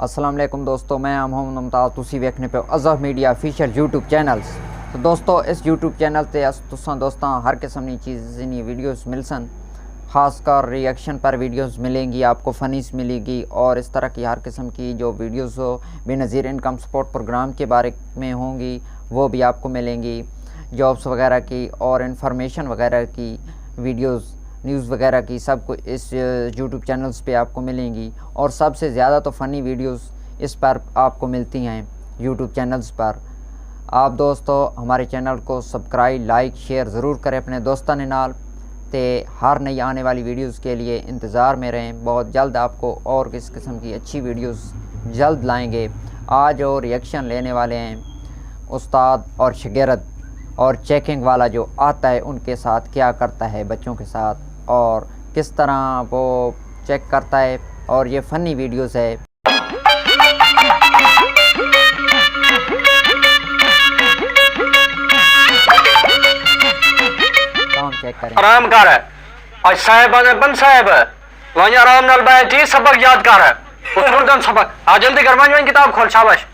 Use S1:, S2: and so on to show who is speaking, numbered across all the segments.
S1: अस्सलाम वालेकुम दोस्तों, मैं मोहम्मद मुमताज़। तुसी वेखने पे Azhar media official YouTube channels. तो दोस्तों इस यूट्यूब चैनल ते तुसां दोस्तां हर किस्म की चीज़ वीडियोस मिलसन, ख़ासकर रिएक्शन पर वीडियोस मिलेंगी, आपको फ़नीस मिलेगी और इस तरह की हर किस्म की जो videos Benazir income support programme के बारे में होंगी वो भी आपको मिलेंगी, जॉब्स वगैरह की और इन्फॉर्मेशन वगैरह की वीडियोस, न्यूज़ वगैरह की, सब कुछ इस यूट्यूब चैनल्स पे आपको मिलेंगी। और सबसे ज़्यादा तो फ़नी वीडियोस इस पर आपको मिलती हैं यूट्यूब चैनल्स पर। आप दोस्तों हमारे चैनल को सब्सक्राइब, लाइक, शेयर ज़रूर करें अपने दोस्तों ने नाल, ते हर नई आने वाली वीडियोस के लिए इंतज़ार में रहें। बहुत जल्द आपको और किस किस्म की अच्छी वीडियोस जल्द लाएंगे। आज और रिएक्शन लेने वाले हैं उस्ताद और शागिर्द, और चेकिंग वाला जो आता है उनके साथ क्या करता है बच्चों के साथ और किस तरह वो चेक करता है, और ये फ़नी वीडियोस है। काम चेक करें।
S2: आराम कर आज साहब ने बन साहब वहीं आराम नाल बैठी सबक याद कर उठ दम सबक आ जल्दी कर वहीं किताब खोल शाबाश।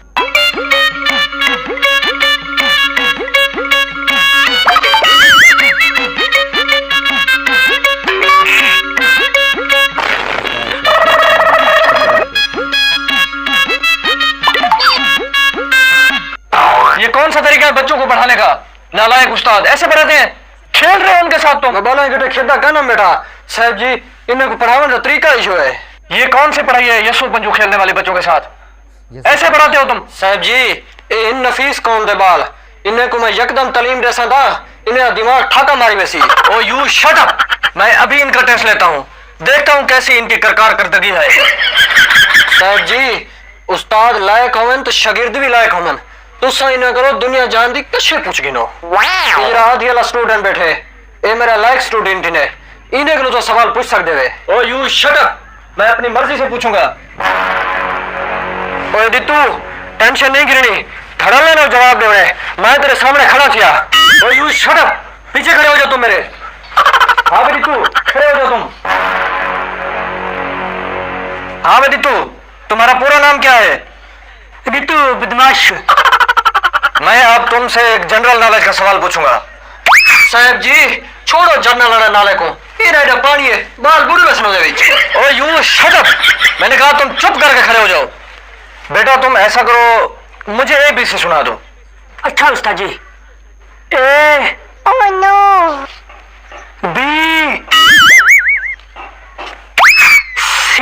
S2: ये कौन सा तरीका है बच्चों को पढ़ाने का? नालायक उस्ताद ऐसे पढ़ाते हैं? खेल रहे हैं उनके साथ तो बोला बेटा खेलता का नाम बेटा साहब जी इन्हें को पढ़ाने का तरीका इशू है। ये कौन सी पढ़ाई है यसु पंजू खेलने वाले बच्चों के साथ? ऐसे पढ़ाते हो तुम? साहब जी इन नफीस कौन दे बाल इन्हें को मैं यकदम तालीम जैसा था, इन्हें दिमाग ठाका मारी वैसी। ओ यू शट अप, मैं अभी इनका टेस्ट लेता हूँ, देखता हूँ कैसी इनकी करकार करदगी है। साहब जी उस्ताद लायक होवन तो शागिर्द भी लायक होवन, तुसा इन्हें करो दुनिया जान दी कशे पूछ गिनो। मेरा आधी वाला स्टूडेंट बैठे ए मेरा लायक स्टूडेंट इन्हें को तो सवाल पूछ सकते वे। ओ यू शट अप, मैं अपनी मर्जी से पूछूंगा। ओए दित्तू टेंशन नहीं गिरनी, धड़ा लेना जवाब दे रहे, मैं तेरे सामने खड़ा किया। ओ यू शट अप, पीछे खड़े हो जाओ तुम मेरे। हाँ बे दित्तू खड़े हो जाओ तुम। हाँ बे दित्तू तुम्हारा पूरा नाम क्या है? दित्तू बदमाश। मैं अब तुमसे एक जनरल नॉलेज का सवाल पूछूंगा। साहब जी छोड़ो जनरल नॉलेज को, ये रेडा पानी है बाल बुढ़े बसनों दे विच। ओ यू शट अप, मैंने कहा तुम चुप करके खड़े हो जाओ। बेटा तुम ऐसा करो मुझे ABC सुना दो। अच्छा उस्ताद जी। ए ओह नो, B C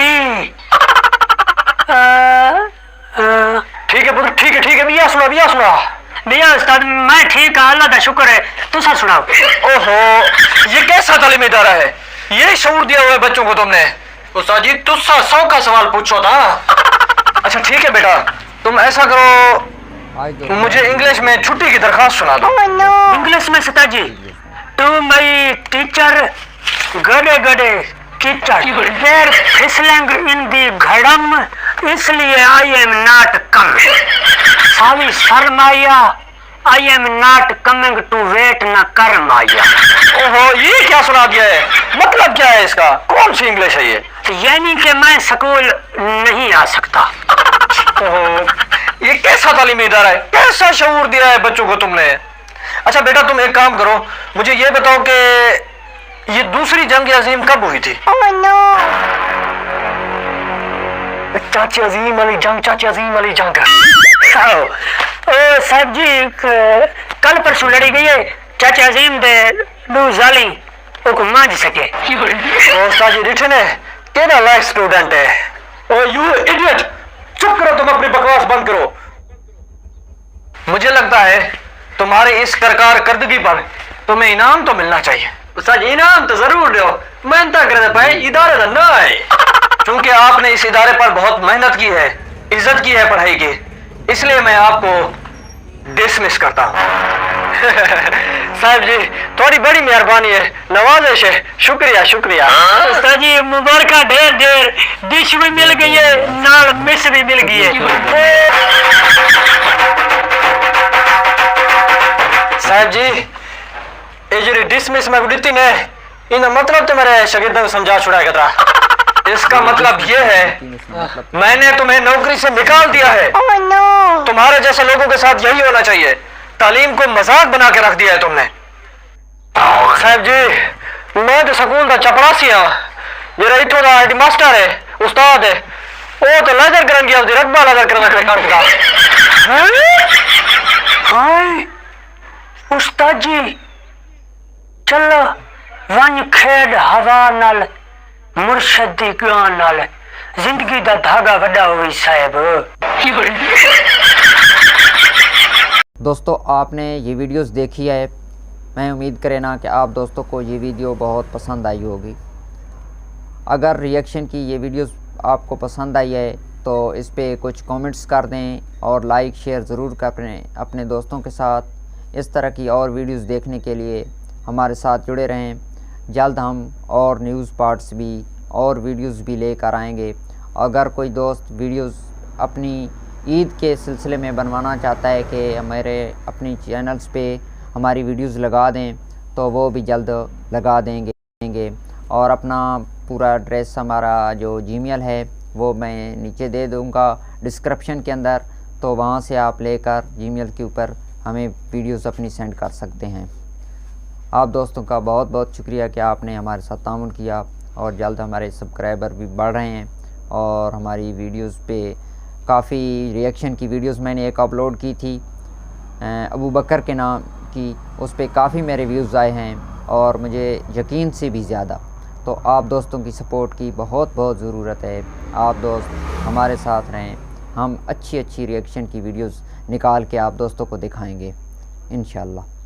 S2: ठीक है पुत्र ठीक है बिया सुना भैया उस्ताद मैं ठीक है, अल्लाह का शुक्र है, तुसा सुनाओ। ओहो ये कैसा तालीमी इदारा है, ये शऊर दिया हुआ है बच्चों को तुमने। उस्ताद जी तुसा 100 का सवाल पूछो था। अच्छा ठीक है बेटा तुम ऐसा करो मुझे इंग्लिश में छुट्टी की दरखास्त सुना दो। इंग्लिश में उस्ताद जी टू माय टीचर गड़े गड़े कीचड़ देर फिसलिंग इन दी घड़म इसलिए आई एम नॉट कम सावी शर्माया I am not coming to wait न कर माया। ओहो ये क्या सुना दिया है, मतलब क्या है इसका, कौन सी इंग्लिश है ये? यानी कि मैं स्कूल नहीं आ सकता। ओहो ये कैसा तालीमी इदारा है, कैसा शऊर दिया है बच्चों को तुमने। अच्छा बेटा तुम एक काम करो मुझे ये बताओ कि ये दूसरी जंग अजीम कब हुई थी? चाची अजीम वाली जंग साहब जी कल परसों लड़ी गई है, चाचा अजीम दे दो जाली ओ को मांझ सके। ओ साजी रिठन है केड़ा लायक स्टूडेंट है। ओ यू इडियट चुप करो, तुम अपनी बकवास बंद करो। मुझे लगता है तुम्हारी इस करकार करदगी पर तुम्हें इनाम तो मिलना चाहिए। उस्ताद इनाम तो जरूर दो, मेहनत करने पाए इदारे का ना है, क्योंकि आपने इस इदारे पर बहुत मेहनत की है, इज्जत की है पढ़ाई की, इसलिए मैं आपको डिसमिस करता हूँ। साहब जी थोड़ी बड़ी मेहरबानी है, नवाजिश है, शुक्रिया। उस्ताद जी मुबारक ढेर डिश भी मिल गई है नाल मिस भी मिल गई है। साहब जी ये जी डिसमिस मैं दी ने इन मतलब तो मेरे शागिर्दों को समझा छुड़ा था इसका मतलब ये है मैं ने तुम्हें नौकरी से निकाल दिया है। तुम्हारे जैसे लोगों के साथ यही होना चाहिए। तालीम को मजाक बना के रख दिया है तुमने। साहब जी मैं तो स्कूल का चपरासी हाँ, जरा इतों का हेडमास्टर है, उस्ताद है, वो तो लजर करन गया, रकबा लजर करन रख रखा। हाय उस्ताद जी चलो वन खेड हवा नाल मुर्शद दी ज्ञान नाल जिंदगी दा धागा वड्डा होई साहब।
S1: दोस्तों आपने ये वीडियोस देखी है, मैं उम्मीद करें ना कि आप दोस्तों को ये वीडियो बहुत पसंद आई होगी। अगर रिएक्शन की ये वीडियोस आपको पसंद आई है तो इस पे कुछ कमेंट्स कर दें और लाइक शेयर ज़रूर करें अपने दोस्तों के साथ। इस तरह की और वीडियोस देखने के लिए हमारे साथ जुड़े रहें। जल्द हम और न्यूज़ पार्ट्स भी और वीडियोस भी लेकर आएंगे। अगर कोई दोस्त वीडियोस अपनी ईद के सिलसिले में बनवाना चाहता है कि हमारे अपनी चैनल्स पे हमारी वीडियोस लगा दें तो वो भी जल्द लगा देंगे। और अपना पूरा एड्रेस हमारा जो जीमेल है वो मैं नीचे दे दूँगा डिस्क्रिप्शन के अंदर, तो वहाँ से आप लेकर जीमेल के ऊपर हमें वीडियोस अपनी सेंड कर सकते हैं। आप दोस्तों का बहुत बहुत शुक्रिया कि आपने हमारे साथ ताउन किया और जल्द हमारे सब्सक्राइबर भी बढ़ रहे हैं। और हमारी वीडियोस पे काफ़ी रिएक्शन की वीडियोस मैंने एक अपलोड की थी अबू बकर के नाम की, उस पर काफ़ी मेरे व्यूज़ आए हैं और मुझे यकीन से भी ज़्यादा। तो आप दोस्तों की सपोर्ट की बहुत बहुत ज़रूरत है। आप दोस्त हमारे साथ रहें, हम अच्छी अच्छी रिएक्शन की वीडियोस निकाल के आप दोस्तों को दिखाएंगे इंशाल्लाह।